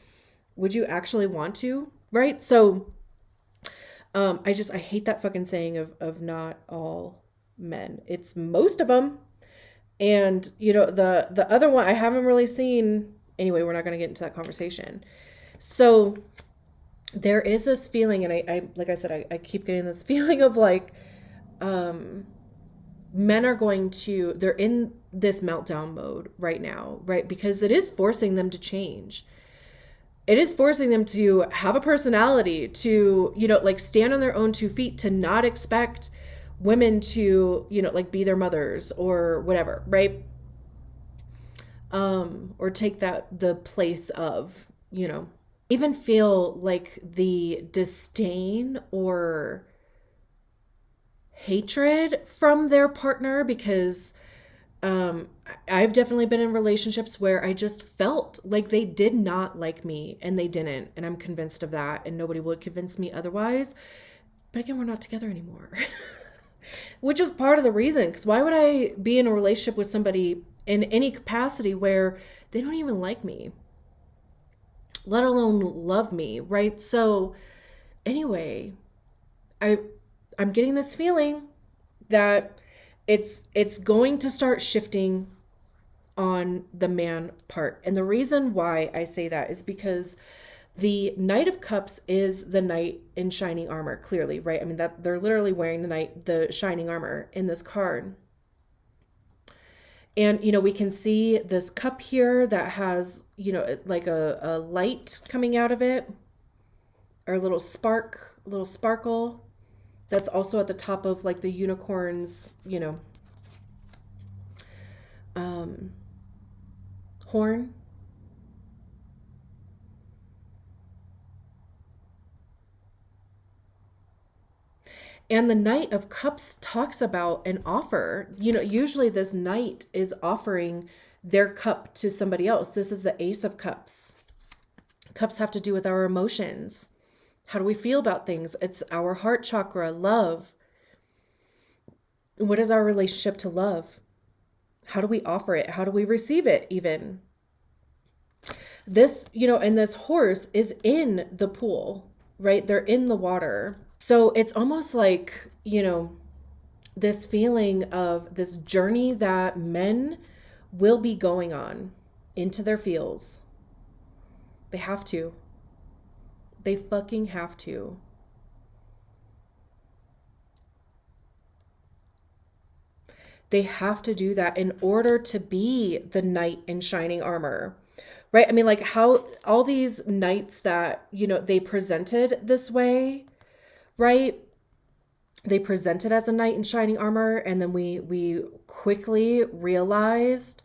A: would you actually want to? Right? So I hate that fucking saying of not all men. It's most of them. And the other one I haven't really seen. Anyway, we're not going to get into that conversation. So there is this feeling, and I like I said, I keep getting this feeling of like men are they're in this meltdown mode right now, right? Because it is forcing them to change. It is forcing them to have a personality, to, like stand on their own 2 feet, to not expect women to, like be their mothers or whatever, right? Or take the place of, even feel like the disdain or hatred from their partner, because I've definitely been in relationships where I just felt like they did not like me, and they didn't. And I'm convinced of that, and nobody would convince me otherwise. But again, we're not together anymore, which is part of the reason. Because why would I be in a relationship with somebody in any capacity where they don't even like me, let alone love me, right? So anyway, I'm getting this feeling that it's going to start shifting on the man part. And the reason why I say that is because the Knight of Cups is the knight in shining armor, clearly, right? I mean, that they're literally wearing the shining armor in this card. And, we can see this cup here that has, like a light coming out of it, or a little sparkle that's also at the top of like the unicorn's, horn. And the Knight of Cups talks about an offer. Usually this knight is offering their cup to somebody else. This is the Ace of Cups. Cups have to do with our emotions. How do we feel about things? It's our heart chakra, love. What is our relationship to love? How do we offer it? How do we receive it even? This, and this horse is in the pool, right? They're in the water. So it's almost like, this feeling of this journey that men will be going on into their feels. They have to. They fucking have to. They have to do that in order to be the knight in shining armor, right? I mean, like how all these knights that, they presented this way, right? They presented as a knight in shining armor, and then we quickly realized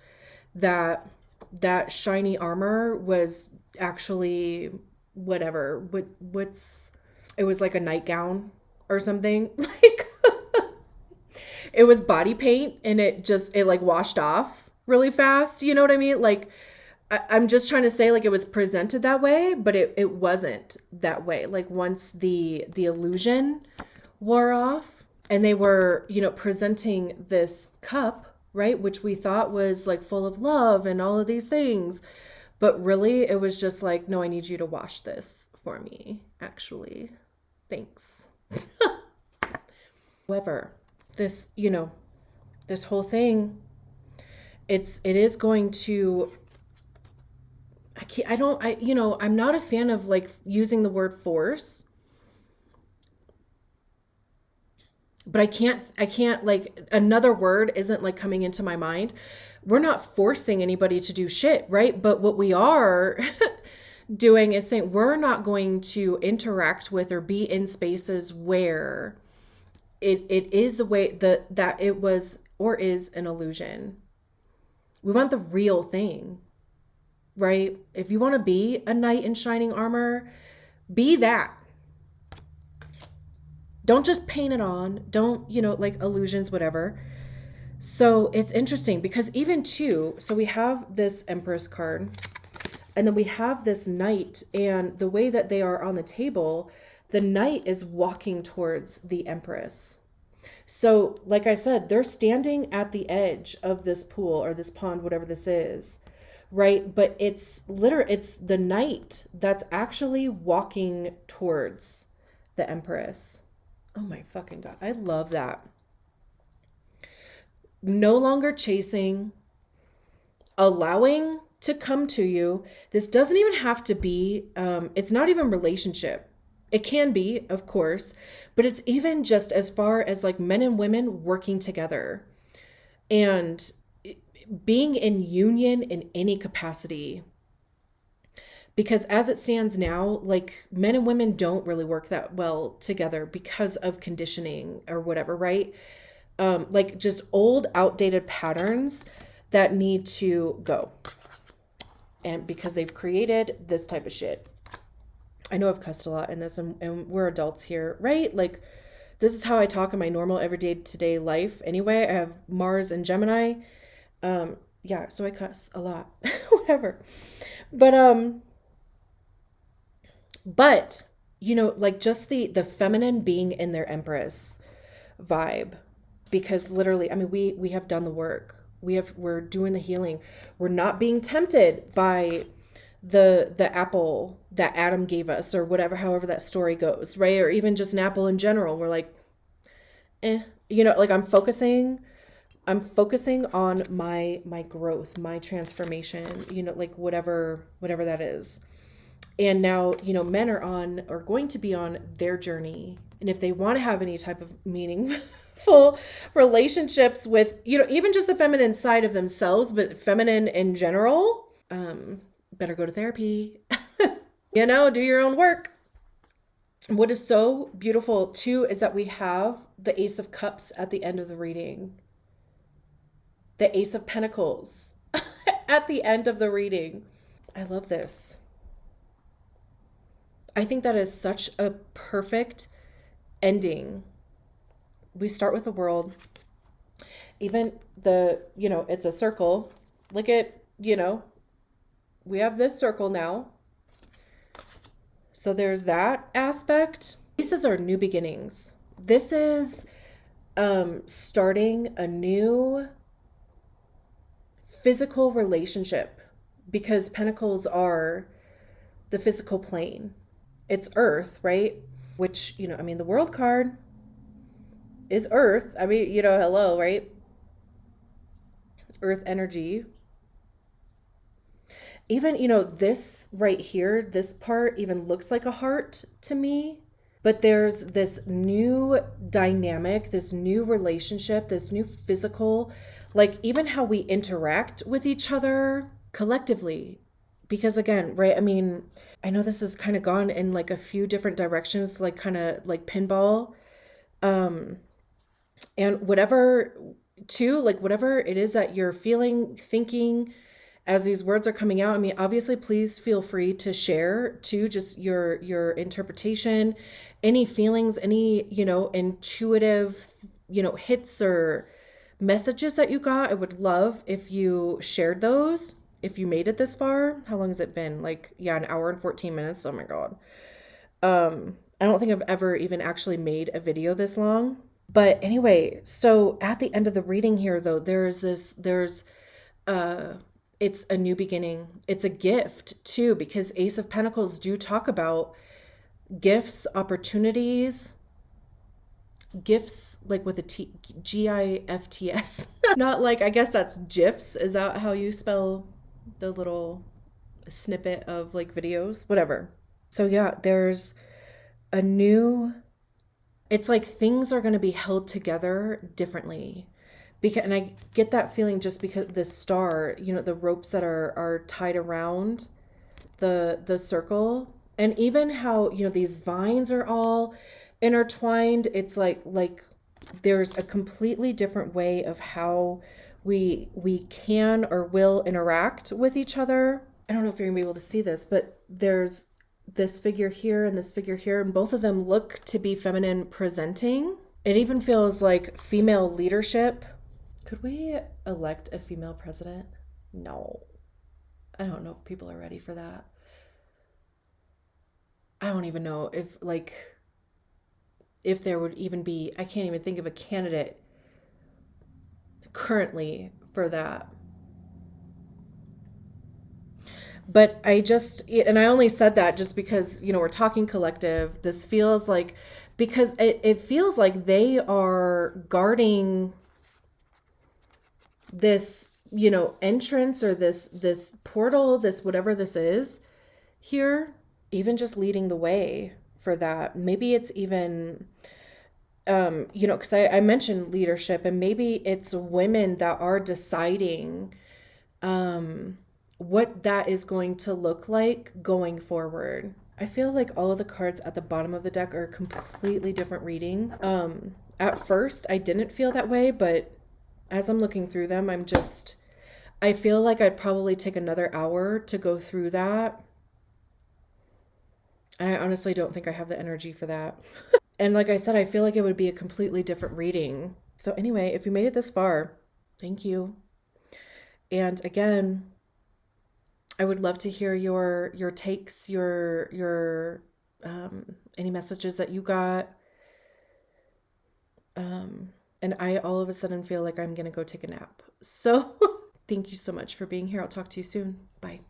A: that shiny armor was actually whatever. What's it was like a nightgown or something. Like it was body paint, and it like washed off really fast. You know what I mean? Like I'm just trying to say, like, it was presented that way, but it wasn't that way. Like once the illusion wore off, and they were, presenting this cup, right, which we thought was like full of love and all of these things, but really it was just like, no, I need you to wash this for me, actually. Thanks. However, this, this whole thing, it is going to, I'm not a fan of like using the word force, but I can't like, another word isn't like coming into my mind. We're not forcing anybody to do shit, right? But what we are doing is saying we're not going to interact with or be in spaces where it is the way that it was or is an illusion. We want the real thing, right? If you want to be a knight in shining armor, be that. Don't just paint it on. Don't, like illusions, whatever. So it's interesting because even too, so we have this Empress card, and then we have this knight, and the way that they are on the table, the knight is walking towards the Empress. So, like I said, they're standing at the edge of this pool or this pond, whatever this is, right? But it's the knight that's actually walking towards the Empress. Oh my fucking God. I love that. No longer chasing, allowing to come to you. This doesn't even have to be, it's not even relationship. It can be, of course, but it's even just as far as like men and women working together and being in union in any capacity. Because as it stands now, like men and women don't really work that well together because of conditioning or whatever, right? Like just old, outdated patterns that need to go. And because they've created this type of shit. I know I've cussed a lot in this, and we're adults here, right? Like, this is how I talk in my normal everyday today life anyway. I have Mars and Gemini. Yeah, so I cuss a lot. Whatever. But but you know, like just the feminine being in their Empress vibe, because literally, I mean, we have done the work. We're doing the healing. We're not being tempted by the apple that Adam gave us or whatever, however that story goes, right? Or even just an apple in general. We're like, you know, like I'm focusing on my growth, my transformation, you know, like whatever that is. And now, you know, men are going to be on their journey. And if they want to have any type of meaningful relationships with, you know, even just the feminine side of themselves, but feminine in general, better go to therapy. You know, do your own work. What is so beautiful too is that we have the Ace of Cups at the end of the reading, the Ace of Pentacles at the end of the reading. I love this. I think that is such a perfect ending. We start with the world. Even you know, it's a circle. Look at, you know, we have this circle now. So there's that aspect. These are new beginnings. This is starting a new physical relationship, because pentacles are the physical plane. It's earth, right? Which, you know, I mean, the world card is earth. I mean, you know, hello, right? Earth energy. Even, you know, this right here, this part even looks like a heart to me. But there's this new dynamic, this new relationship, this new physical, like even how we interact with each other collectively. Because again, right, I mean, I know this has kind of gone in like a few different directions, like kind of like pinball. And whatever, too, like whatever it is that you're feeling, thinking, as these words are coming out, I mean, obviously, please feel free to share too, just your interpretation, any feelings, any, you know, intuitive, you know, hits or messages that you got. I would love if you shared those. If you made it this far, how long has it been? Like, yeah, an hour and 14 minutes. Oh my God. I don't think I've ever even actually made a video this long. But anyway, so at the end of the reading here, though, uh, it's a new beginning. It's a gift too, because Ace of Pentacles do talk about gifts, opportunities, gifts like with a T, GIFTS. Not like, I guess that's GIFs. Is that how you spell the little snippet of like videos? Whatever. So yeah, there's a new, it's like things are going to be held together differently. Because, and I get that feeling just because the star, you know, the ropes that are tied around the circle, and even how, you know, these vines are all intertwined. It's like there's a completely different way of how we can or will interact with each other. I don't know if you're gonna be able to see this, but there's this figure here and this figure here, and both of them look to be feminine presenting. It even feels like female leadership. Could we elect a female president? No. I don't know if people are ready for that. I don't even know if, like, if there would even be, I can't even think of a candidate currently for that. But I just, and I only said that just because, we're talking collective. This feels like, because it feels like they are guarding this, entrance, or this portal, this whatever this is here, even just leading the way for that. Maybe it's even, because I mentioned leadership, and maybe it's women that are deciding what that is going to look like going forward. I feel like all of the cards at the bottom of the deck are a completely different reading. At first, I didn't feel that way, but as I'm looking through them, I feel like I'd probably take another hour to go through that. And I honestly don't think I have the energy for that. And like I said, I feel like it would be a completely different reading. So, anyway, if you made it this far, thank you. And again, I would love to hear your takes, any messages that you got. And I all of a sudden feel like I'm gonna go take a nap. So thank you so much for being here. I'll talk to you soon. Bye.